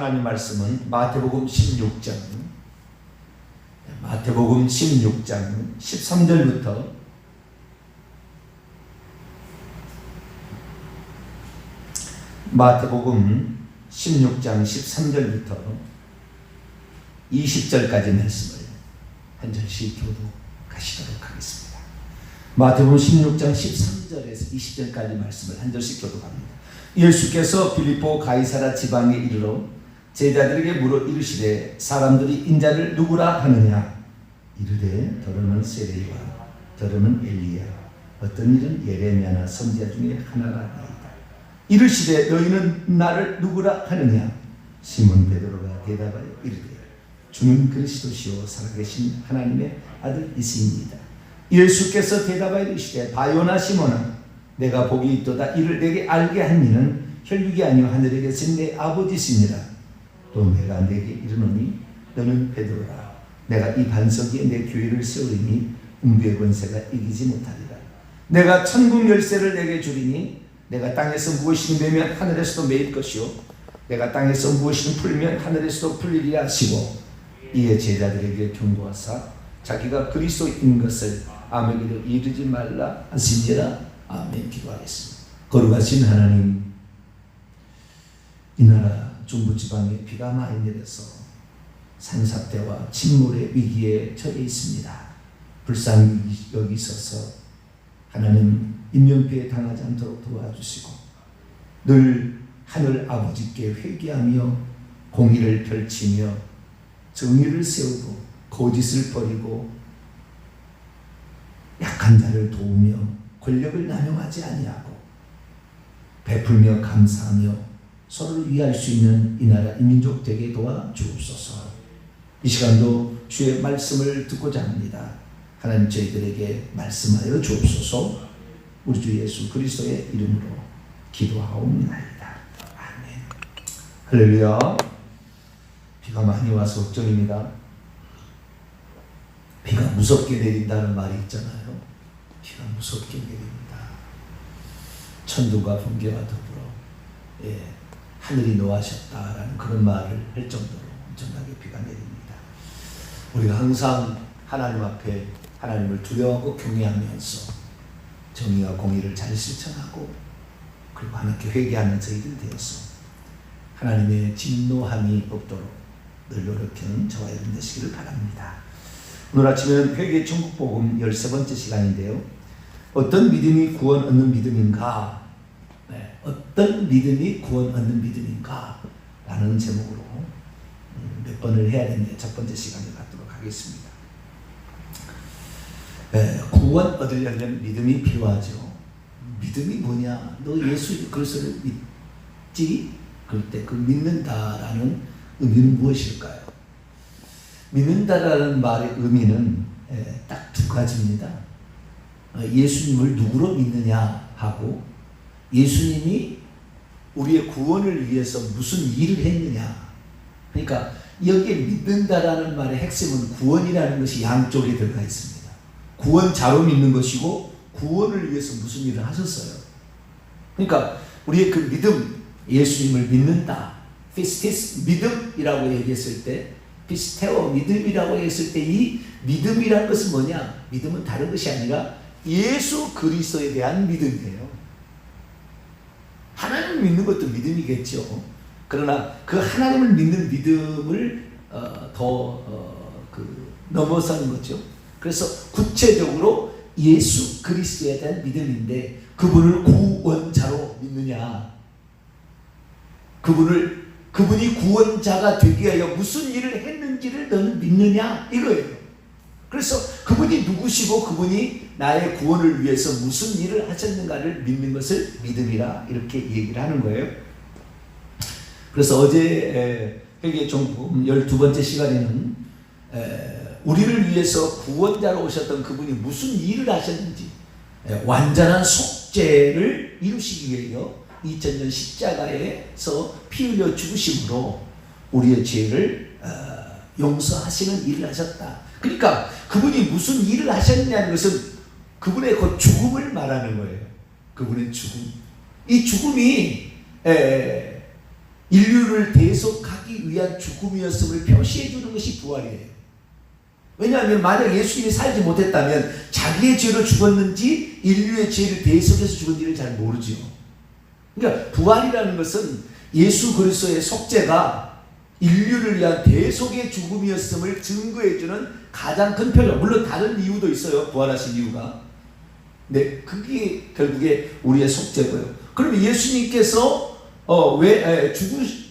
하나님 말씀은 마태복음 16장 13절부터 마태복음 16장 13절부터 20절까지 말씀을 한 절씩 교독하시도록 하겠습니다. 마태복음 16장 13절에서 20절까지 말씀을 한 절씩 교독합니다. 예수께서 빌립보 가이사라 지방에 이르러 제자들에게 물어 이르시되 사람들이 인자를 누구라 하느냐? 이르되 더러는 세례요한, 더러는 엘리야, 어떤 이는 예레미야나 선지자 중에 하나라 하나이다. 이르시되 너희는 나를 누구라 하느냐? 시몬 베드로가 대답하여 이르되 주는 그리스도시요 살아계신 하나님의 아들이시니이다. 예수께서 대답하여 이르시되 바요나 시몬아, 내가 복이 있도다. 이를 내게 알게 한 이는 혈육이 아니요 하늘에 계신 내 아버지시니라. 또 내가 내게 이르노니 너는 베드로라. 내가 이 반석 위에 내 교회를 세우리니 음부의 권세가 이기지 못하리라. 내가 천국 열쇠를 내게 주리니 내가 땅에서 무엇이든 매면 하늘에서도 매일 것이요 내가 땅에서 무엇이든 풀면 하늘에서도 풀리리라 하시고, 이에 제자들에게 경고하사 자기가 그리스도인 것을 아무에게도 이르지 말라 하시니라. 아멘. 기도하겠습니다. 거룩하신 하나님, 이 나라 중부지방에 비가 많이 내려서 산사태와 침몰의 위기에 처해 있습니다. 불쌍히 여기셔서 하나님 인명피해 당하지 않도록 도와주시고 늘 하늘 아버지께 회개하며 공의를 펼치며 정의를 세우고 거짓을 버리고 약한 자를 도우며 권력을 남용하지 아니하고 베풀며 감사하며 서로를 위할 수 있는 이 나라 이 민족 되게 도와주옵소서. 이 시간도 주의 말씀을 듣고자 합니다. 하나님 저희들에게 말씀하여 주옵소서. 우리 주 예수 그리스도의 이름으로 기도하옵나이다. 아멘. 할렐루야. 비가 많이 와서 걱정입니다. 비가 무섭게 내린다는 말이 있잖아요. 비가 무섭게 내립니다. 천둥과 번개와 더불어 하늘이 노하셨다라는 그런 말을 할 정도로 엄청나게 비가 내립니다. 우리가 항상 하나님 앞에 하나님을 두려워하고 경외하면서 정의와 공의를 잘 실천하고 그리고 하나님께 회개하는 저희들 되어서 하나님의 진노함이 없도록 늘 노력하는 저와 여러분 되시기를 바랍니다. 오늘 아침에는 회개 천국복음 13번째 시간인데요. 어떤 믿음이 구원 얻는 믿음인가? 어떤 믿음이 구원 얻는 믿음인가? 라는 제목으로 몇 번을 해야 되는데 첫 번째 시간을 갖도록 하겠습니다. 구원 얻으려면 믿음이 필요하죠. 믿음이 뭐냐? 너 예수 그리스도를 믿지? 그럴 때 그 믿는다라는 의미는 무엇일까요? 믿는다라는 말의 의미는 딱 두 가지입니다. 예수님을 누구로 믿느냐 하고 예수님이 우리의 구원을 위해서 무슨 일을 했느냐. 그러니까 여기에 믿는다라는 말의 핵심은 구원이라는 것이 양쪽에 들어가 있습니다. 구원자로 믿는 것이고 구원을 위해서 무슨 일을 하셨어요. 그러니까 우리의 그 믿음, 예수님을 믿는다, 피스티스 믿음이라고 얘기했을 때, 피스테오 믿음이라고 했을 때 이 믿음이라는 것은 뭐냐? 믿음은 다른 것이 아니라 예수 그리스도에 대한 믿음이에요. 하나님을 믿는 것도 믿음이겠죠. 그러나 그 하나님을 믿는 믿음을 넘어서는 거죠. 그래서 구체적으로 예수 그리스도에 대한 믿음인데 그분을 구원자로 믿느냐? 그분이 구원자가 되기 위하여 무슨 일을 했는지를 너는 믿느냐? 이거예요. 그래서 그분이 누구시고 그분이 나의 구원을 위해서 무슨 일을 하셨는가를 믿는 것을 믿음이라 이렇게 얘기를 하는 거예요. 그래서 어제 회개 종품 12번째 시간에는 우리를 위해서 구원자로 오셨던 그분이 무슨 일을 하셨는지 완전한 속죄를 이루시기 위해서 2000년 십자가에서 피 흘려 죽으심으로 우리의 죄를 용서하시는 일을 하셨다. 그러니까 그분이 무슨 일을 하셨냐는 것은 그분의 그 죽음을 말하는 거예요. 그분의 죽음. 이 죽음이 인류를 대속하기 위한 죽음이었음을 표시해 주는 것이 부활이에요. 왜냐하면 만약 예수님이 살지 못했다면 자기의 죄로 죽었는지 인류의 죄를 대속해서 죽은지를 잘 모르죠. 그러니까 부활이라는 것은 예수 그리스도의 속죄가 인류를 위한 대속의 죽음이었음을 증거해주는 가장 큰 표현. 물론 다른 이유도 있어요. 부활하신 이유가. 네, 그게 결국에 우리의 속죄고요. 그러면 예수님께서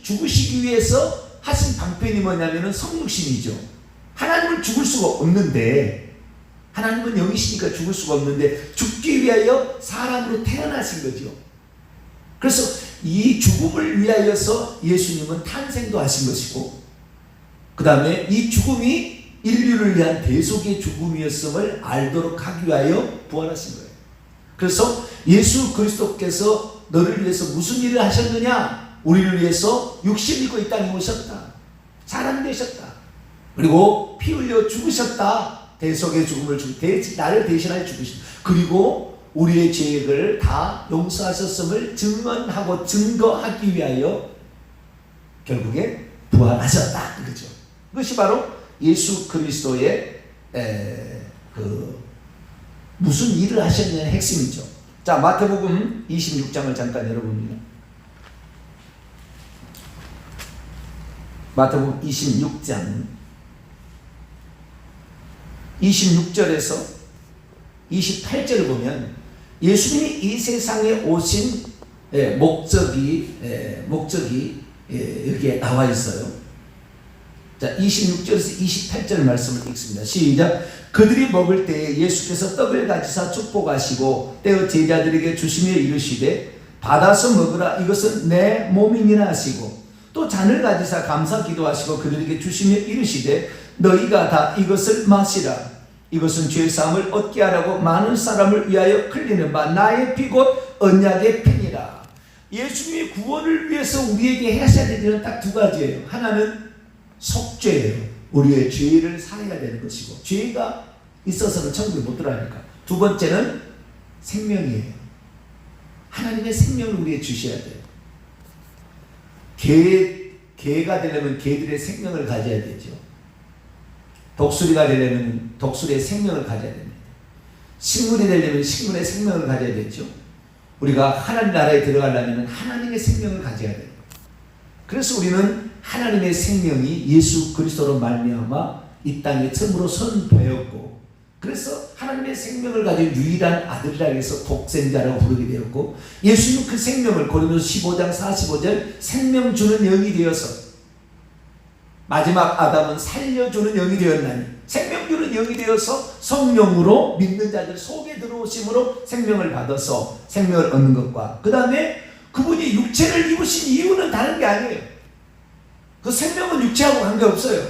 죽으시기 위해서 하신 방편이 뭐냐면은 성육신이죠. 하나님은 죽을 수가 없는데, 하나님은 영이시니까 죽을 수가 없는데 죽기 위하여 사람으로 태어나신 거죠. 그래서 이 죽음을 위하여서 예수님은 탄생도 하신 것이고, 그 다음에 이 죽음이 인류를 위한 대속의 죽음이었음을 알도록 하기 위하여 부활하신 거예요. 그래서 예수 그리스도께서 너를 위해서 무슨 일을 하셨느냐? 우리를 위해서 육신 입고 이 땅에 오셨다. 사람 되셨다. 그리고 피 흘려 죽으셨다. 대속의 죽음을 나를 대신하여 죽으셨다. 그리고 우리의 죄를 다 용서하셨음을 증언하고 증거하기 위하여 결국에 부활하셨다. 그렇죠. 그것이 바로 예수 그리스도의 무슨 일을 하셨냐는 핵심이죠. 자, 마태복음 26장을 잠깐 열어봅니다. 마태복음 26장 26절에서 28절을 보면 예수님이 이 세상에 오신 목적이 여기에 나와 있어요. 자, 26절에서 28절 말씀을 읽습니다. 시작. 그들이 먹을 때에 예수께서 떡을 가지사 축복하시고 떼어 제자들에게 주시며 이르시되 받아서 먹으라, 이것은 내 몸이니라 하시고, 또 잔을 가지사 감사 기도하시고 그들에게 주시며 이르시되 너희가 다 이것을 마시라, 이것은 죄사함을 얻게 하라고 많은 사람을 위하여 흘리는 바 나의 피 곧 언약의 피니라. 예수님의 구원을 위해서 우리에게 하셔야 되는 일은 딱 두 가지예요. 하나는 속죄예요. 우리의 죄를 사해야 되는 것이고, 죄가 있어서는 천국에 못 들어가니까. 두 번째는 생명이에요. 하나님의 생명을 우리에게 주셔야 돼요. 개가 되려면 개들의 생명을 가져야 되죠. 독수리가 되려면 독수리의 생명을 가져야 됩니다. 식물이 되려면 식물의 생명을 가져야 되죠. 우리가 하나님 나라에 들어가려면 하나님의 생명을 가져야 돼요. 그래서 우리는 하나님의 생명이 예수 그리스도로 말미암아 이 땅에 처음으로 선보였고, 그래서 하나님의 생명을 가진 유일한 아들이라 해서 독생자라고 부르게 되었고, 예수님은 그 생명을 고린도서 15장 45절 생명 주는 영이 되어서, 마지막 아담은 살려주는 영이 되었나니 생명 주는 영이 되어서 성령으로 믿는 자들 속에 들어오심으로 생명을 받아서 생명을 얻는 것과, 그 다음에 그분이 육체를 입으신 이유는 다른 게 아니에요. 그 생명은 육체하고 관계없어요.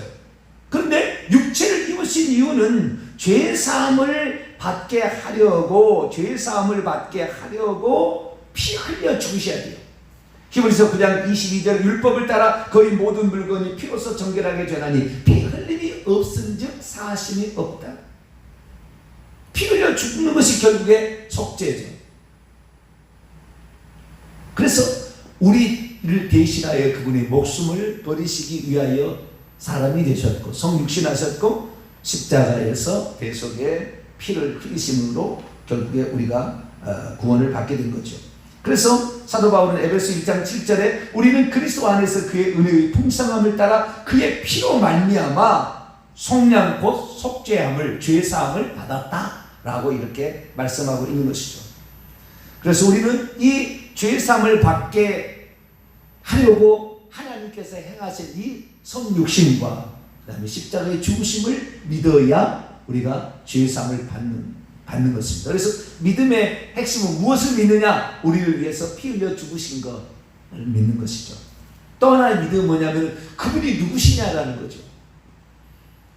그런데 육체를 입으신 이유는 죄사함을 받게 하려고 피 흘려 죽으셔야 돼요. 히브리서 9장 22절 율법을 따라 거의 모든 물건이 피로써 정결하게 되나니 피 흘림이 없은즉 사심이 없다. 피 흘려 죽는 것이 결국에 속죄죠. 그래서 우리를 대신하여 그분의 목숨을 버리시기 위하여 사람이 되셨고 성육신하셨고 십자가에서 대속의 피를 흘리심으로 결국에 우리가 구원을 받게 된 거죠. 그래서 사도 바울은 에베소 1장 7절에 우리는 그리스도 안에서 그의 은혜의 풍성함을 따라 그의 피로 말미암아 속량 곧 속죄함을 죄사함을 받았다라고 이렇게 말씀하고 있는 것이죠. 그래서 우리는 이 죄사함을 받게 하려고 하나님께서 행하신 이 성육신과 그 다음에 십자가의 죽으심을 믿어야 우리가 죄사함을 받는 것입니다. 그래서 믿음의 핵심은 무엇을 믿느냐? 우리를 위해서 피 흘려 죽으신 것을 믿는 것이죠. 또 하나의 믿음은 뭐냐면 그분이 누구시냐라는 거죠.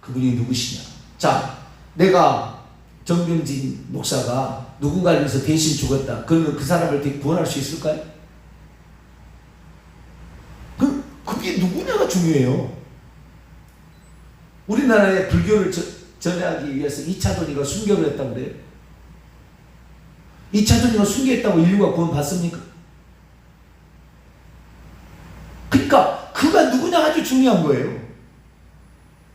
그분이 누구시냐. 자, 내가 정병진 목사가 누군가를 위해서 대신 죽었다. 그러면 그 사람을 구원할 수 있을까요? 그게 누구냐가 중요해요. 우리나라의 불교를 전하기 위해서 2차 도니가 순교를 했다고 그래요. 2차 도니가 순교했다고 인류가 구원 받습니까? 중요한 거예요.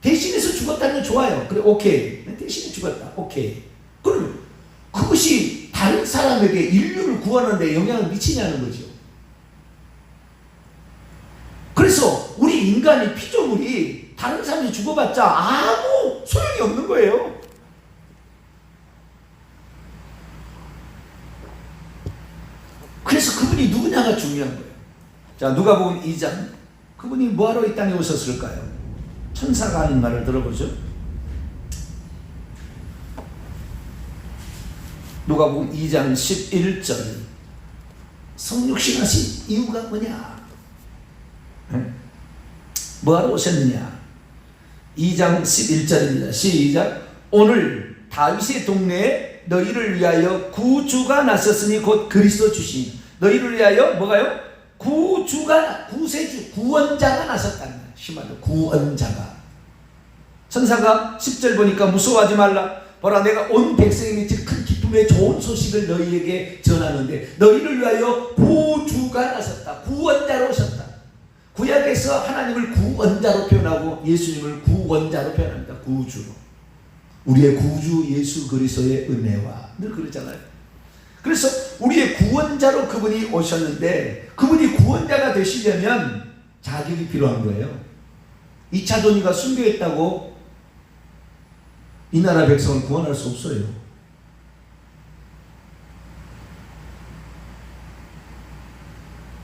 대신해서 죽었다는 건 좋아요. 그래, 오케이. 대신에 죽었다. 오케이. 그럼 그것이 다른 사람에게 인류를 구하는 데 영향을 미치냐는 거죠. 그래서 우리 인간의 피조물이 다른 사람이 죽어봤자 아무 소용이 없는 거예요. 그래서 그분이 누구냐가 중요한 거예요. 자, 누가복음 2장. 그분이 뭐하러 이 땅에 오셨을까요? 천사가 하는 말을 들어보죠. 누가복음 2장 11절. 성육신 하신 이유가 뭐냐? 뭐하러 오셨느냐? 2장 11절입니다. 시작. 오늘 다윗의 동네에 너희를 위하여 구주가 나섰으니 곧 그리스도 주시니. 너희를 위하여 뭐가요? 구세주, 구원자가 나섰답니다. 심하다. 구원자가. 천사가 10절 보니까 무서워하지 말라. 보라, 내가 온 백성이 미칠 큰 기쁨의 좋은 소식을 너희에게 전하는데 너희를 위하여 구주가 나섰다. 구원자로 오셨다. 구약에서 하나님을 구원자로 표현하고 예수님을 구원자로 표현합니다. 구주로. 우리의 구주 예수 그리스도의 은혜와 늘 그러잖아요. 그래서 우리의 구원자로 그분이 오셨는데 그분이 구원자가 되시려면 자격이 필요한 거예요. 2차 돈이가 순교했다고 이 나라 백성을 구원할 수 없어요.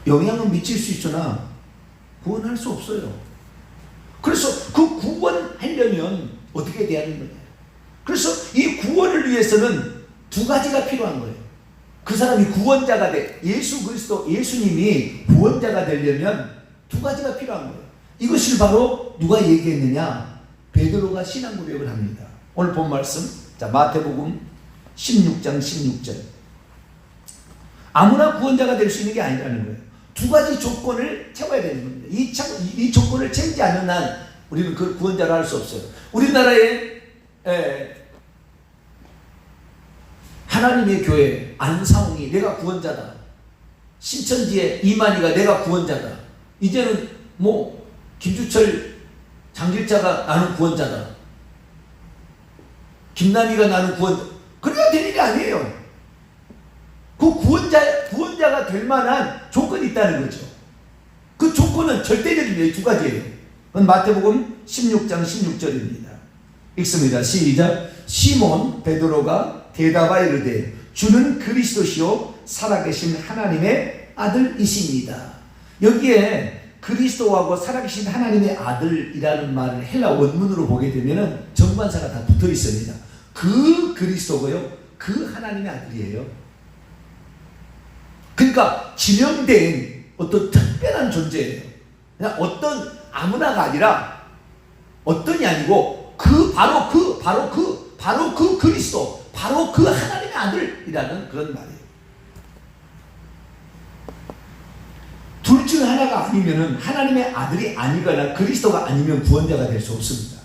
영향은 미칠 수 있으나 구원할 수 없어요. 그래서 그 구원하려면 어떻게 돼야 하는 거냐. 그래서 이 구원을 위해서는 두 가지가 필요한 거예요. 그 사람이 구원자가 돼. 예수 그리스도 예수님이 구원자가 되려면 두 가지가 필요한 거예요. 이것을 바로 누가 얘기했느냐? 베드로가 신앙 고백을 합니다. 오늘 본 말씀, 자, 마태복음 16장 16절. 아무나 구원자가 될 수 있는 게 아니라는 거예요. 두 가지 조건을 채워야 되는 겁니다. 이 조건을 채우지 않는 한 우리는 그 구원자를 할 수 없어요. 우리나라에 하나님의 교회 안상홍이 내가 구원자다. 신천지의 이만희가 내가 구원자다. 이제는 뭐 김주철 장길자가 나는 구원자다. 김남희가 나는 구원자. 그래야 될 일이 아니에요. 그 구원자가 될 만한 조건이 있다는 거죠. 그 조건은 절대적인 이 두 가지예요. 그건 마태복음 16장 16절입니다. 읽습니다. 시작. 시몬 베드로가 대답하여 이르되 주는 그리스도시요 살아계신 하나님의 아들이십니다. 여기에 그리스도하고 살아계신 하나님의 아들이라는 말을 헬라 원문으로 보게 되면은 정관사가 다 붙어 있습니다. 그 그리스도고요, 그 하나님의 아들이에요. 그러니까 지명된 어떤 특별한 존재예요. 그냥 어떤 아무나가 아니라 어떤이 아니고 바로 그 그리스도, 바로 그 하나님의 아들이라는 그런 말이에요. 둘 중 하나가 아니면은 하나님의 아들이 아니거나 그리스도가 아니면 구원자가 될 수 없습니다.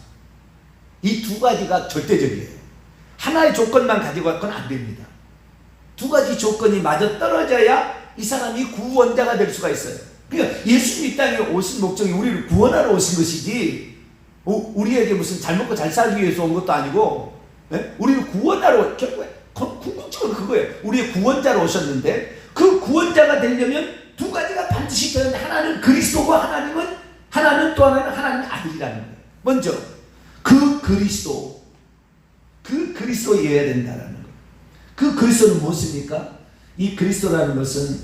이 두 가지가 절대적이에요. 하나의 조건만 가지고 갈 건 안 됩니다. 두 가지 조건이 맞아 떨어져야 이 사람이 구원자가 될 수가 있어요. 그러니까 예수님 이 땅에 오신 목적이 우리를 구원하러 오신 것이지 우리에게 무슨 잘 먹고 잘 살기 위해서 온 것도 아니고, 네? 우리를 구원하러, 결국에 궁극적으로 그거예요. 우리의 구원자로 오셨는데 그 구원자가 되려면 두 가지가 반드시 있어야 하는데 하나는 그리스도고 하나는 또 하나는 하나님의 아들이라는 거예요. 먼저 그 그리스도여야 된다는 거예요. 그 그리스도는 무엇입니까? 이 그리스도라는 것은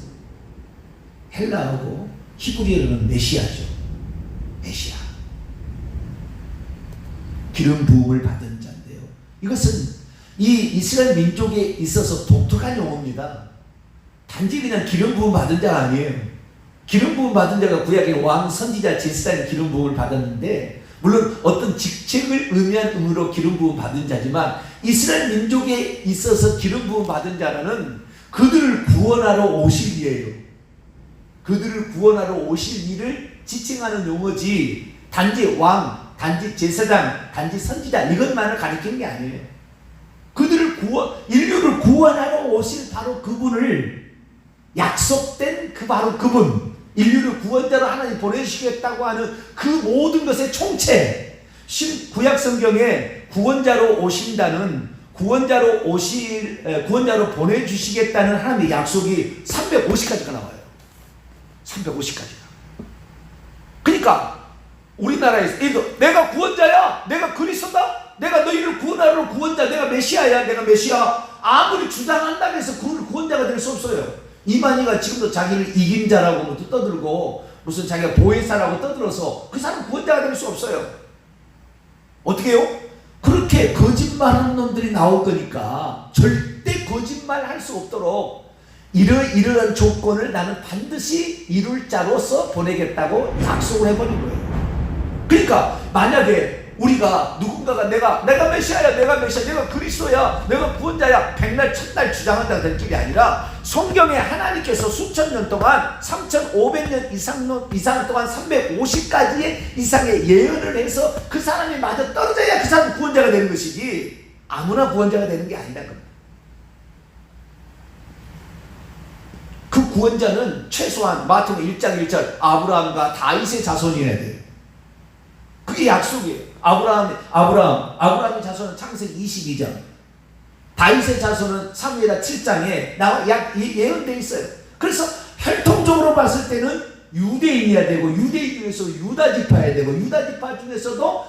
헬라어고 히브리어로는 메시아죠. 메시아. 기름 부음을 받은 자인데요. 이것은 이 이스라엘 민족에 있어서 독특한 용어입니다. 단지 그냥 기름 부음 받은 자가 아니에요. 기름 부음 받은 자가 구약의 왕, 선지자, 제사장의 기름 부음을 받았는데, 물론 어떤 직책을 의미한 의미로 기름 부음 받은 자지만 이스라엘 민족에 있어서 기름 부음 받은 자라는 그들을 구원하러 오실 이에요. 그들을 구원하러 오실 이를 지칭하는 용어지, 단지 왕, 단지 제사장, 단지 선지자 이것만을 가리키는 게 아니에요. 그들을 인류를 구원하러 오실 바로 그분을, 약속된 바로 그분, 인류를 구원자로 하나님 보내주시겠다고 하는 그 모든 것의 총체, 구약 성경에 구원자로 보내주시겠다는 하나님의 약속이 350가지가 나와요. 350가지가. 그러니까 우리나라에서 내가 구원자야, 내가 그리스도다, 내가 너희를 구원하러 구원자, 내가 메시아야, 내가 메시아, 아무리 주장한다고 해서 구원자가 될 수 없어요. 이만희가 지금도 자기를 이긴 자라고 떠들고 무슨 자기가 보혜사라고 떠들어서 그 사람 구원자가 될 수 없어요. 어떻게 해요? 그렇게 거짓말하는 놈들이 나올 거니까 절대 거짓말 할 수 없도록 이러한 조건을 나는 반드시 이룰 자로서 보내겠다고 약속을 해버린 거예요. 그러니까 만약에 우리가 누군가가 내가 메시아야, 내가 그리스도야, 내가 구원자야, 백날 첫날 주장한다고 될 길이 아니라 성경에 하나님께서 수천 년 동안 3,500년 이상 동안 350가지의 이상의 예언을 해서 그 사람이 맞아 떨어져야 그 사람이 구원자가 되는 것이지 아무나 구원자가 되는 게 아니다. 그 구원자는 최소한 마태복음 1장 1절 아브라함과 다윗의 자손이어야 돼요. 그게 약속이에요. 아브라함의 자손은 창세기 22장, 다윗의 자손은 사무엘하 7장에 예언되어 있어요. 그래서 혈통적으로 봤을 때는 유대인이어야 되고, 유대인 중에서 유다 지파여야 되고, 유다 지파 중에서도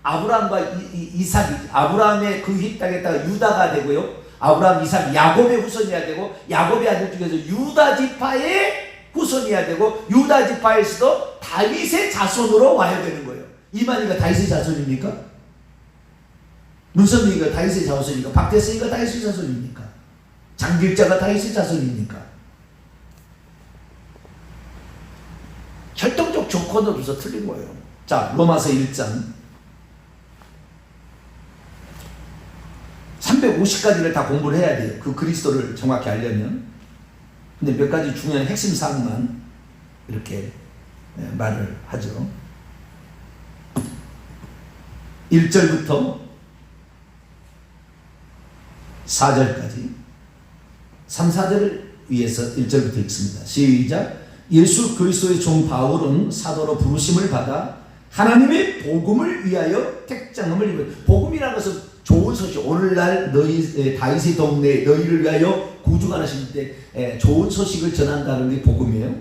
아브라함과 이삭이, 아브라함의 그 땅에다가 유다가 되고요. 아브라함, 이삭, 야곱의 후손이어야 되고, 야곱의 아들 중에서 유다 지파의 후손이어야 되고, 유다 지파에서도 다윗의 자손으로 와야 되는 거예요. 이만희가 다윗의 자손입니까? 문선민이가 다윗의 자손입니까? 박대성이가 다윗의 자손입니까? 장길자가 다윗의 자손입니까? 혈통적 조건으로서 틀린 거예요. 자, 로마서 1장 350가지를 다 공부를 해야 돼요. 그 그리스도를 정확히 알려면. 근데 몇 가지 중요한 핵심 사항만 이렇게 말을 하죠. 1절부터 4절까지 3, 4절을 위해서 1절부터 읽습니다. 시작. 예수 그리스도의 종 바울은 사도로 부르심을 받아 하나님의 복음을 위하여 택정함을 입은, 복음이라는 것은 좋은 소식, 오늘날 너희 다윗의 동네에 너희를 위하여 구주가 나실 때 좋은 소식을 전한다는 게 복음이에요.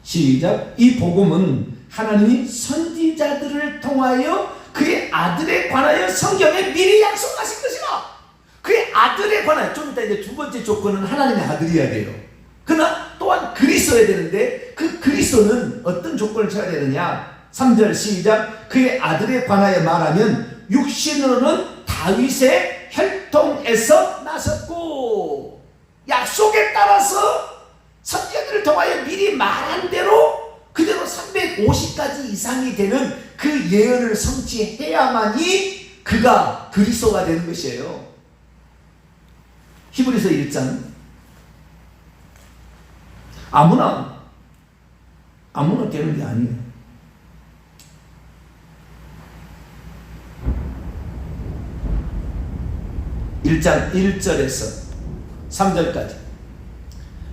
시작. 이 복음은 하나님이 선지자들을 통하여 그의 아들에 관하여 성경에 미리 약속하신 것이라. 그의 아들에 관하여, 좀 이따 이제 두 번째 조건은 하나님의 아들이어야 돼요. 그러나 또한 그리스도여야 되는데 그 그리스도는 어떤 조건을 쳐야 되느냐. 3절 시작. 그의 아들에 관하여 말하면 육신으로는 다윗의 혈통에서 나섰고, 약속에 따라서 선지자들을 통하여 미리 말한 대로 그대로 350가지 이상이 되는 그 예언을 성취해야만이 그가 그리스도가 되는 것이에요. 히브리서 1장 아무나 되는 게 아니에요. 1장 1절에서 3절까지,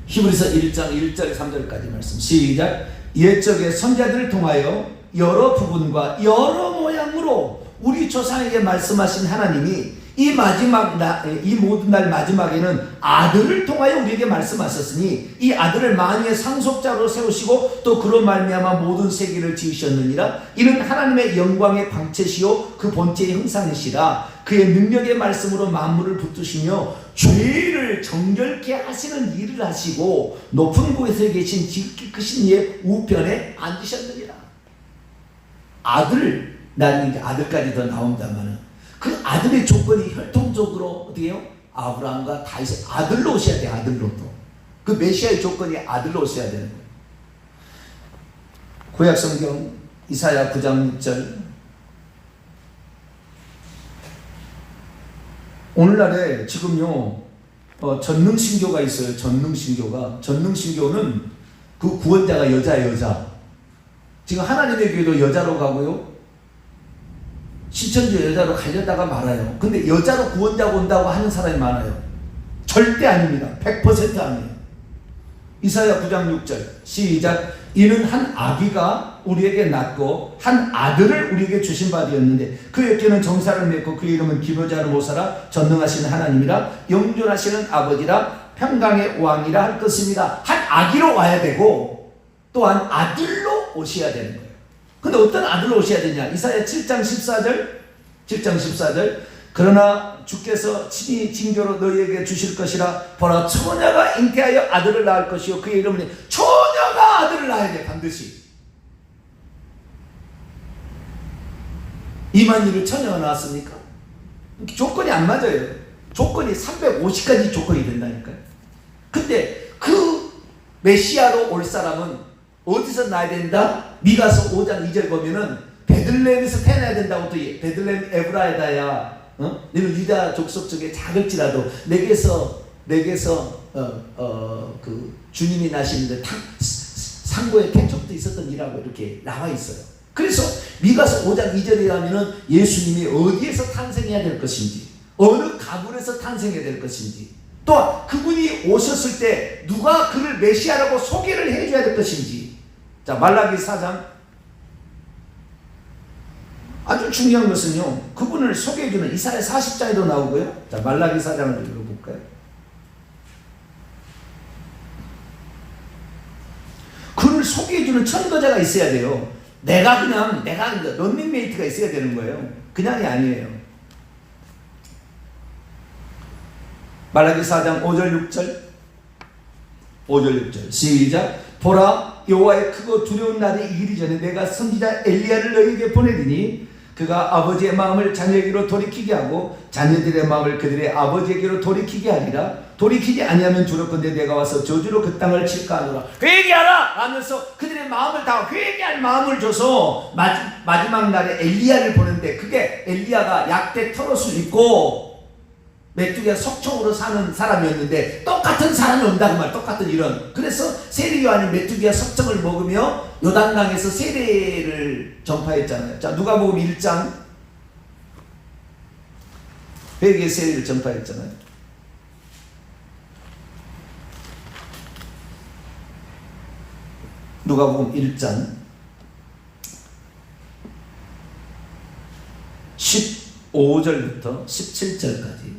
히브리서 1장 1절 3절까지 말씀. 시작. 옛적의 선지자들을 통하여 여러 부분과 여러 모양으로 우리 조상에게 말씀하신 하나님이 이 모든 날 마지막에는 아들을 통하여 우리에게 말씀하셨으니 이 아들을 만유의 상속자로 세우시고 또 그로 말미암아 모든 세계를 지으셨느니라. 이는 하나님의 영광의 광채시요 그 본체의 형상이시라. 그의 능력의 말씀으로 만물을 붙드시며 죄를 정결케 하시는 일을 하시고 높은 곳에 계신 지극히 크신 이의 우편에 앉으셨느니라. 나는 이제 아들까지 더 나온다마는 그 아들의 조건이 혈통적으로 어떻게 해요? 아브라함과 다윗의 아들로 오셔야 돼. 아들로 또. 그 메시아의 조건이 아들로 오셔야 되는 거예요. 구약성경 이사야 9장 6절. 오늘날에 지금요 전능신교가 있어요. 전능신교는 그 구원자가 여자. 지금 하나님의 교회도 여자로 가고요, 신천지 여자로 가려다가 말아요. 근데 여자로 구원자가 온다고 하는 사람이 많아요. 절대 아닙니다. 100% 아니에요. 이사야 9장 6절 시작. 이는 한 아기가 우리에게 낳고 한 아들을 우리에게 주신 바 되었는데 그의 어깨는 정사를 맺고 그의 이름은 기묘자로 모사라 전능하시는 하나님이라 영존하시는 아버지라 평강의 왕이라 할 것입니다. 한 아기로 와야 되고 또한 아들로 오셔야 되는 거예요. 근데 어떤 아들로 오셔야 되냐? 이사야 7장 14절 그러나 주께서 친히 징조로 너희에게 주실 것이라. 보라, 처녀가 잉태하여 아들을 낳을 것이요 그의 이름은 처녀가 아들을 낳아야 돼. 반드시. 이만희를 처녀가 낳았습니까? 조건이 안 맞아요. 조건이 350가지 조건이 된다니까요. 근데 그 메시아로 올 사람은 어디서 나야 된다? 미가서 5장 2절 보면은 베들레헴에서 태어나야 된다고. 또 베들레헴 에브라이다야, 너는 유다 족속 중에 작을지라도 내게서 그 주님이 나시는데 상고의 태촉도 있었던이라고 이렇게 나와 있어요. 그래서 미가서 5장 2절이라면은 예수님이 어디에서 탄생해야 될 것인지, 어느 가문에서 탄생해야 될 것인지, 또 그분이 오셨을 때 누가 그를 메시아라고 소개를 해줘야 될 것인지. 자, 말라기 4장. 아주 중요한 것은요, 그분을 소개해주는 이사야 40장에도 나오고요. 자, 말라기 4장을 읽어볼까요? 그를 소개해주는 천거자가 있어야 돼요. 내가 런닝메이트가 있어야 되는 거예요. 그냥이 아니에요. 말라기 4장 5절 6절 시작. 보라, 여호와의 크고 두려운 날이 이르기 전에 내가 선지자 엘리야를 너희에게 보내리니 그가 아버지의 마음을 자녀에게로 돌이키게 하고 자녀들의 마음을 그들의 아버지에게로 돌이키게 하리라. 돌이키지 아니하면 두렵건대 내가 와서 저주로 그 땅을 칠까 하노라. 회개하라 하면서 그들의 마음을 다 회개할 마음을 줘서 마지막 날에 엘리야를 보는데, 그게 엘리야가 약대 털옷을 입고 메뚜기가 석청으로 사는 사람이었는데 똑같은 사람이 온다 그 말. 똑같은 이런. 그래서 세례 요한이 메뚜기가 석청을 먹으며 요단강에서 세례를 전파했잖아요. 자, 누가복음 1장 회개 세례를 전파했잖아요. 누가복음 1장 15절부터 17절까지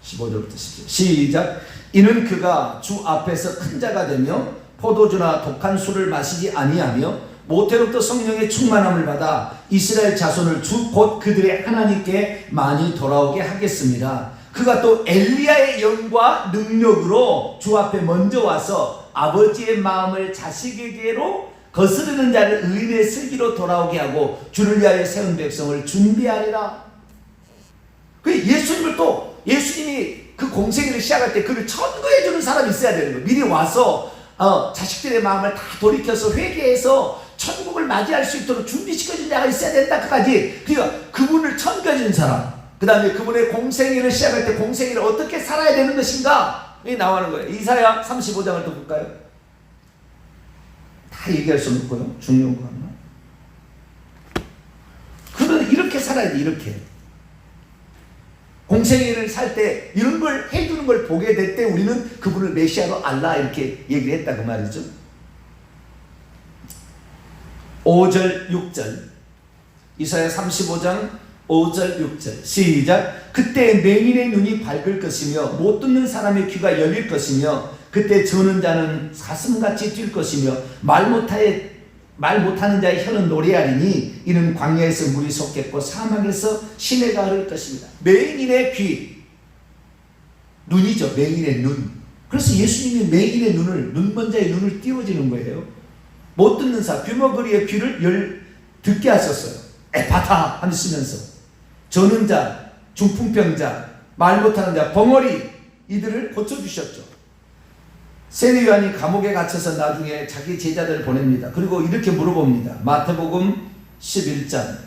15절부터 17절 시작. 이는 그가 주 앞에서 큰 자가 되며 포도주나 독한 술을 마시지 아니하며 모태로부터 성령의 충만함을 받아 이스라엘 자손을 주 곧 그들의 하나님께 많이 돌아오게 하겠습니다. 그가 또 엘리야의 영과 능력으로 주 앞에 먼저 와서 아버지의 마음을 자식에게로 거스르는 자를 의인의 슬기로 돌아오게 하고 주를 위하여 세운 백성을 준비하리라. 예수님이 그 공생애를 시작할 때 그를 천거해 주는 사람이 있어야 되는 거예요. 미리 와서 자식들의 마음을 다 돌이켜서 회개해서 천국을 맞이할 수 있도록 준비시켜준 자가 있어야 된다까지. 그러니까 그분을 천거해 주는 사람, 그 다음에 그분의 공생애를 시작할 때 공생애를 어떻게 살아야 되는 것인가, 이게 나오는 거예요. 이사야 35장을 또 볼까요? 다 얘기할 수 없고요. 중요한 거 하나. 그는 이렇게 살아야 돼. 이렇게 공생애를 살 때 이런 걸 해주는 걸 보게 될 때 우리는 그분을 메시아로 알라 이렇게 얘기를 했다 그 말이죠. 5절 6절 이사야 35장 5절 6절 시작. 그때 맹인의 눈이 밝을 것이며 못 듣는 사람의 귀가 열릴 것이며 그때 저는 자는 사슴같이 뛸 것이며 말 못하는 자의 혀는 노래하리니 이는 광야에서 물이 솟겠고 사막에서 시내가 흐를 것입니다. 맹인의 귀, 눈이죠. 맹인의 눈. 그래서 예수님이 맹인의 눈을, 눈먼자의 눈을 띄워주는 거예요. 못 듣는 사, 귀머거리의 귀를 듣게 하셨어요. 에파타 하시면서 저는 자, 중풍병자, 말 못하는 자, 벙어리, 이들을 고쳐주셨죠. 세례 요한이 감옥에 갇혀서 나중에 자기 제자들을 보냅니다. 그리고 이렇게 물어봅니다. 마태복음 11장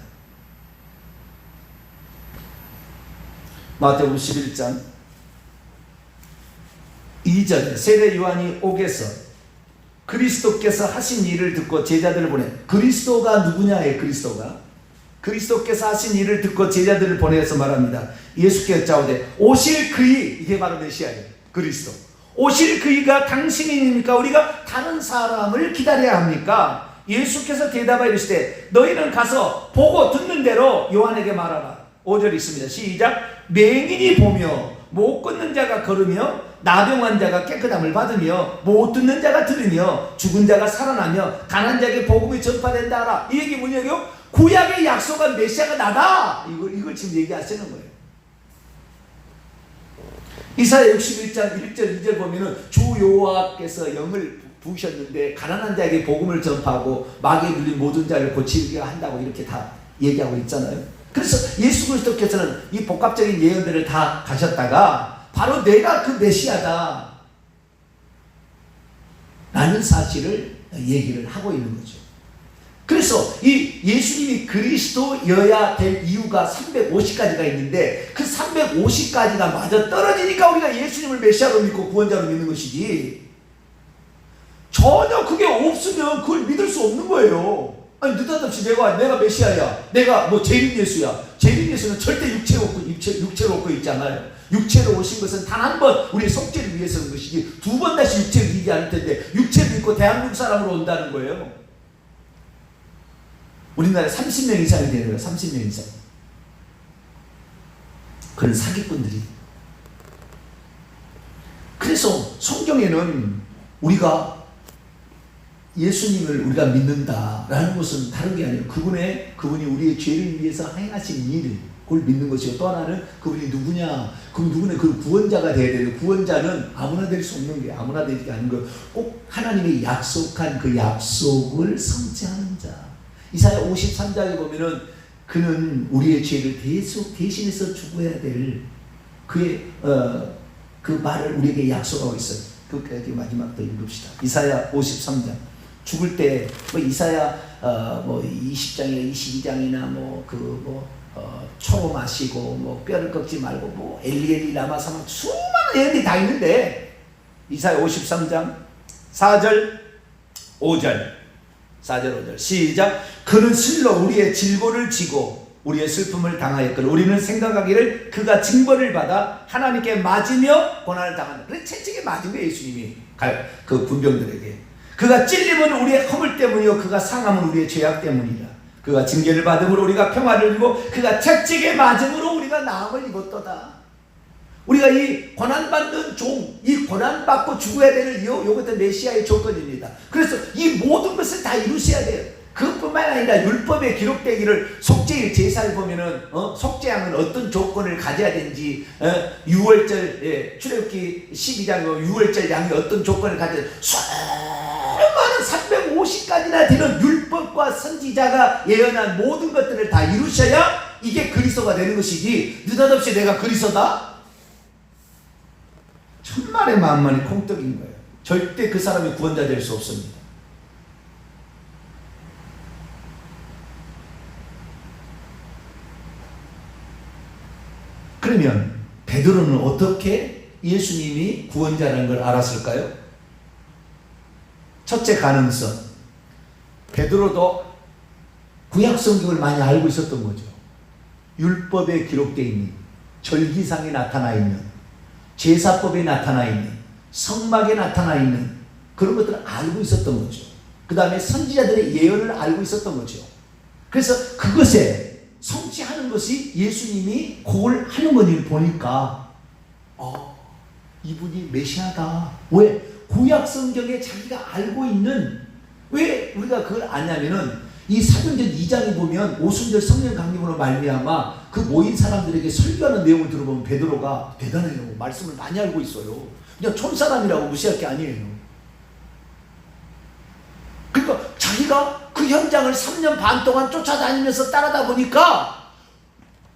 2절에 세례 요한이 옥에서 그리스도께서 하신 일을 듣고 제자들을 보내. 그리스도가 누구냐에 그리스도께서 하신 일을 듣고 제자들을 보내서 말합니다. 예수께서 짜오되 오실 그이, 이게 바로 메시아예요. 그리스도 오실 그이가 당신이니까 우리가 다른 사람을 기다려야 합니까? 예수께서 대답하여 이르시되 너희는 가서 보고 듣는 대로 요한에게 말하라. 5절 있습니다. 시작. 맹인이 보며 못 걷는 자가 걸으며 나병한 자가 깨끗함을 받으며 못 듣는 자가 들으며 죽은 자가 살아나며 가난한 자에게 복음이 전파된다 하라. 이 얘기 뭐냐고요? 구약의 약속한 메시아가 나다. 이걸 지금 얘기하시는 거예요. 이사야 61장 1절 2절 보면은 주 여호와께서 영을 부으셨는데 가난한 자에게 복음을 전파하고 마귀에 눌린 모든 자를 고치게 한다고 이렇게 다 얘기하고 있잖아요. 그래서 예수 그리스도께서는 이 복합적인 예언들을 다 가셨다가 바로 내가 그 메시아다 라는 사실을 얘기를 하고 있는 거죠. 그래서 이 예수님이 그리스도여야 될 이유가 350가지가 있는데 그 350가지가 맞아 떨어지니까 우리가 예수님을 메시아로 믿고 구원자로 믿는 것이지, 전혀 그게 없으면 그걸 믿을 수 없는 거예요. 아니 느닷없이 내가 메시아야, 내가 뭐 재림 예수야. 재림 예수는 절대 육체로 없고 있잖아요. 육체로 오신 것은 단 한 번 우리의 속죄를 위해서 온 것이지 두 번 다시 육체를 이기지 않을 텐데 육체를 믿고 대한민국 사람으로 온다는 거예요. 우리나라에 30명 이상이 되는 거예요. 30명 이상. 그런 사기꾼들이. 그래서 성경에는 우리가 예수님을 우리가 믿는다라는 것은 다른 게 아니에요. 그분이 우리의 죄를 위해서 행하신 일, 그걸 믿는 것이고, 또 하나는 그분이 누구냐, 그 구원자가 되어야 돼요. 구원자는 아무나 될 수 없는 게, 아무나 되지 않는 거, 꼭 하나님이 약속한 그 약속을 성취하는 자. 이사야 53장에 보면은 그는 우리의 죄를 대신해서 죽어야 될 그의 그 말을 우리에게 약속하고 있어요. 끝까지 마지막 더 읽읍시다. 이사야 53장. 죽을 때 뭐 이사야 20장이나 22장이나 초로 마시고 뭐 뼈를 꺾지 말고 뭐 엘리엘리 라마 사마 수많은 예언들이 다 있는데, 이사야 53장 4절 5절 시작. 그는 실로 우리의 질고를 지고 우리의 슬픔을 당하였거늘 우리는 생각하기를 그가 징벌을 받아 하나님께 맞으며 고난을 당한다. 그래서 채찍에 맞은 거예요. 예수님이 그 군병들에게. 그가 찔림은 우리의 허물 때문이요 그가 상함은 우리의 죄악 때문이라. 그가 징계를 받음으로 우리가 평화를 누리고 그가 채찍에 맞음으로 우리가 나음을 입었도다. 우리가 이 고난받는 종, 이 고난받고 죽어야 되는 요것도 메시아의 조건입니다. 그래서 이 모든 것을 다 이루셔야 돼요. 그것뿐만 아니라 율법에 기록되기를 속죄일 제사를 보면은 속죄양은 어떤 조건을 가져야 되는지, 유월절 출애굽기 12장 6월절 양이 어떤 조건을 가져야 수많은 350가지나 되는 율법과 선지자가 예언한 모든 것들을 다 이루셔야 이게 그리스도가 되는 것이지, 느닷없이 내가 그리스도다? 천만의 만만의 콩떡인 거예요. 절대 그 사람이 구원자 될 수 없습니다. 그러면 베드로는 어떻게 예수님이 구원자라는 걸 알았을까요? 첫째 가능성, 베드로도 구약 성경을 많이 알고 있었던 거죠. 율법에 기록되어 있는, 절기상에 나타나 있는, 제사법에 나타나 있는, 성막에 나타나 있는 그런 것들을 알고 있었던 거죠. 그 다음에 선지자들의 예언을 알고 있었던 거죠. 그래서 그것에 성취하는 것이 예수님이 그걸 하는 것을 보니까 이분이 메시아다. 왜? 구약 성경에 자기가 알고 있는, 왜 우리가 그걸 아냐면은 이 사도행전 2장에 보면 오순절 성령 강림으로 말미암아 그 모인 사람들에게 설교하는 내용을 들어보면 베드로가 대단해요. 말씀을 많이 알고 있어요. 그냥 촌사람이라고 무시할 게 아니에요. 그러니까 자기가 그 현장을 3년 반 동안 쫓아다니면서 따라다 보니까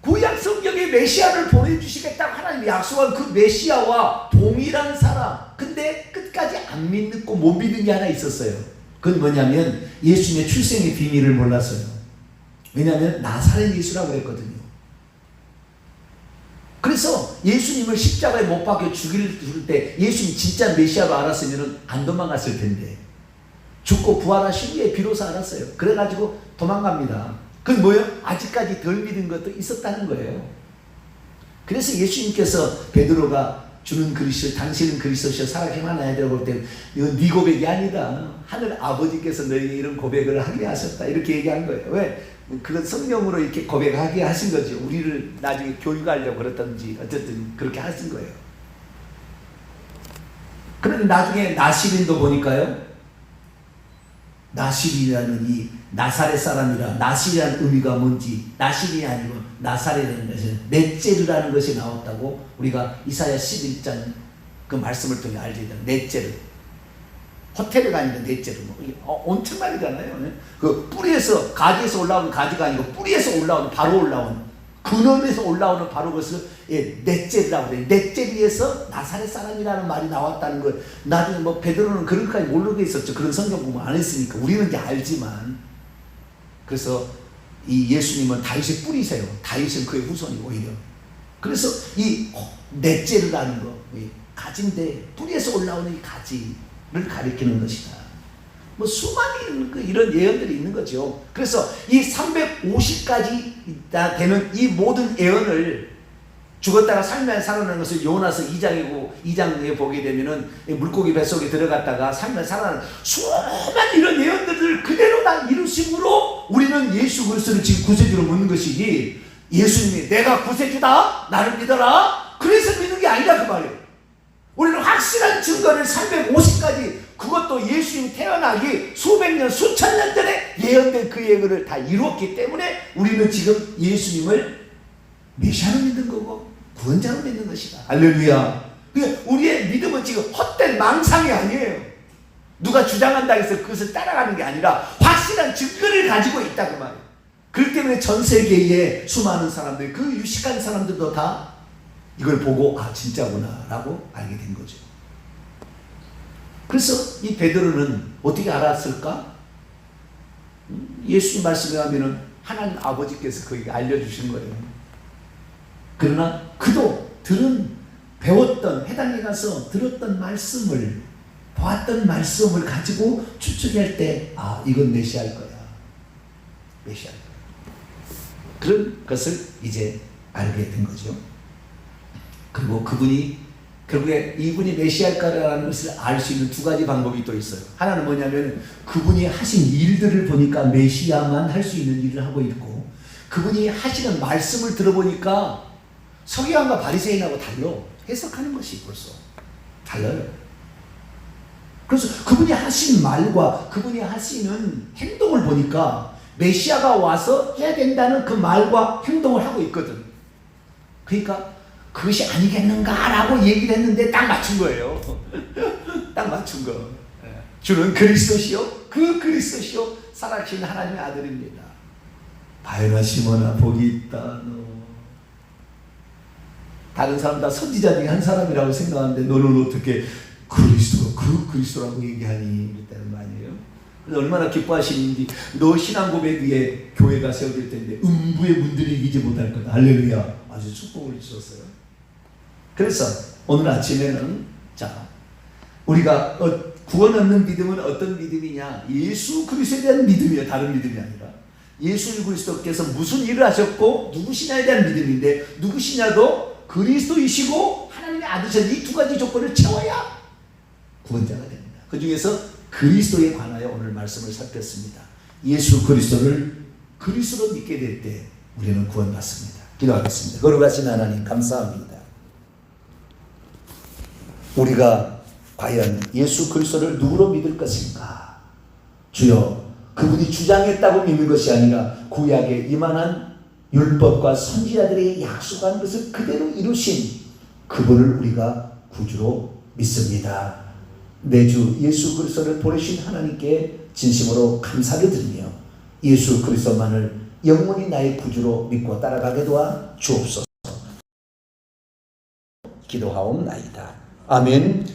구약 성경에 메시아를 보내주시겠다고 하나님이 약속한 그 메시아와 동일한 사람, 근데 끝까지 안 믿고 못 믿는 게 하나 있었어요. 그건 뭐냐면 예수님의 출생의 비밀을 몰랐어요. 왜냐하면 나사렛 예수라고 했거든요. 그래서 예수님을 십자가에 못 박혀 죽일 때 예수님 진짜 메시아로 알았으면 안 도망갔을 텐데, 죽고 부활하신 후에 비로소 알았어요. 그래가지고 도망갑니다. 그건 뭐예요? 아직까지 덜 믿은 것도 있었다는 거예요. 그래서 예수님께서 베드로가 주는 그리스도, 당신은 그리스도시여 살아계신 하나님 아들이라고 볼 때 이건 네 고백이 아니다. 하늘 아버지께서 너에게 이런 고백을 하게 하셨다. 이렇게 얘기한 거예요. 왜? 그건 성령으로 이렇게 고백하게 하신 거죠. 우리를 나중에 교육하려고 그랬든지 어쨌든 그렇게 하신 거예요. 그런데 나중에 나시린도 보니까요. 나시린이라는 이 나사렛 사람이라, 나시리라는 의미가 뭔지, 나시린이 아니고 나사렛이라는 것은 넷제르라는 것이 나왔다고 우리가 이사야 11장 그 말씀을 통해 알게 됩니다. 넷제르. 호텔에 다니는 넷제르. 엄청나잖아요. 그 뿌리에서, 가지에서 올라오는 가지가 아니고 뿌리에서 올라오는, 바로 올라오는, 근원에서 올라오는 바로 그것을 넷제르라고 해요. 넷제르에서 나사렛 사람이라는 말이 나왔다는 걸 나중에 뭐 베드로는 그런까지 모르고 있었죠. 그런 성경 공부 안 했으니까. 우리는 이제 알지만. 그래서 이 예수님은 다윗의 뿌리세요. 다윗은 그의 후손이 오히려. 그래서 이 넷제르라는 거, 가지인데 뿌리에서 올라오는 이 가지를 가리키는 것이다. 뭐 수많은 이런 예언들이 있는 거죠. 그래서 이 350까지 되는 이 모든 예언을 죽었다가 살면 살아나는 것을 요나서 2장에 보게 되면은 물고기 뱃속에 들어갔다가 살면 살아나는 수많은 이런 예언들을 그대로 다 이루심으로 우리는 예수 그리스도를 지금 구세주로 묻는 것이지, 예수님이 내가 구세주다 나를 믿어라 그래서 믿는 게 아니라 그 말이에요. 우리는 확실한 증거를 350까지, 그것도 예수님 태어나기 수백 년 수천 년 전에 예언된 그 예언을 다 이루었기 때문에 우리는 지금 예수님을 메시아로 믿는 거고 구원자로 믿는 것이다. 할렐루야. 우리의 믿음은 지금 헛된 망상이 아니에요. 누가 주장한다 해서 그것을 따라가는 게 아니라 확실한 증거를 가지고 있다 그 말이에요. 그렇기 때문에 전 세계의 수많은 사람들, 그 유식한 사람들도 다 이걸 보고 아 진짜구나 라고 알게 된 거죠. 그래서 이 베드로는 어떻게 알았을까? 예수님 말씀에 하면은 하나님 아버지께서 그에게 알려주신 거예요. 그러나 그도 배웠던, 해당에 가서 들었던 말씀을, 보았던 말씀을 가지고 추측할 때, 아, 이건 메시아일 거야. 메시아일 거야. 그런 것을 이제 알게 된 거죠. 그리고 결국에 이분이 메시아일까라는 것을 알 수 있는 두 가지 방법이 또 있어요. 하나는 뭐냐면 그분이 하신 일들을 보니까 메시아만 할 수 있는 일을 하고 있고, 그분이 하시는 말씀을 들어보니까 서기관과 바리새인하고 달라. 해석하는 것이 벌써 달라요. 그래서 그분이 하신 말과 그분이 하시는 행동을 보니까 메시아가 와서 해야 된다는 그 말과 행동을 하고 있거든. 그러니까 그것이 아니겠는가라고 얘기를 했는데 딱 맞춘 거예요. 딱 맞춘 거. 주는 그리스도시요, 그 그리스도시요 살아계신 하나님의 아들입니다. 바요나 시몬아 복이 있다. 너 다른 사람 다 선지자 중에 한 사람이라고 생각하는데 너는 어떻게 그리스도가 그 그리스도라고 얘기하니? 이랬다는 거 아니에요? 그래서 얼마나 기뻐하시는지, 너 신앙 고백 위에 교회가 세워질 텐데 음부의 문들이 이기지 못할 거다. 할렐루야. 아주 축복을 주셨어요. 그래서 오늘 아침에는 자, 우리가 구원 얻는 믿음은 어떤 믿음이냐? 예수 그리스도에 대한 믿음이에요. 다른 믿음이 아니라 예수 그리스도께서 무슨 일을 하셨고 누구시냐에 대한 믿음인데, 누구시냐도 그리스도이시고 하나님의 아들이신 이 두 가지 조건을 채워야 구원자가 됩니다. 그 중에서 그리스도에 관하여 오늘 말씀을 살폈습니다. 예수 그리스도를 그리스도로 믿게 될 때 우리는 구원받습니다. 기도하겠습니다. 거룩하신 하나님 감사합니다. 우리가 과연 예수 그리스도를 누구로 믿을 것인가? 주여, 그분이 주장했다고 믿는 것이 아니라 구약에 이만한 율법과 선지자들이 약속한 것을 그대로 이루신 그분을 우리가 구주로 믿습니다. 내 주 예수 그리스도를 보내신 하나님께 진심으로 감사를 드리며 예수 그리스도만을 영원히 나의 구주로 믿고 따라가게 도와 주옵소서. 기도하옵나이다. 아멘.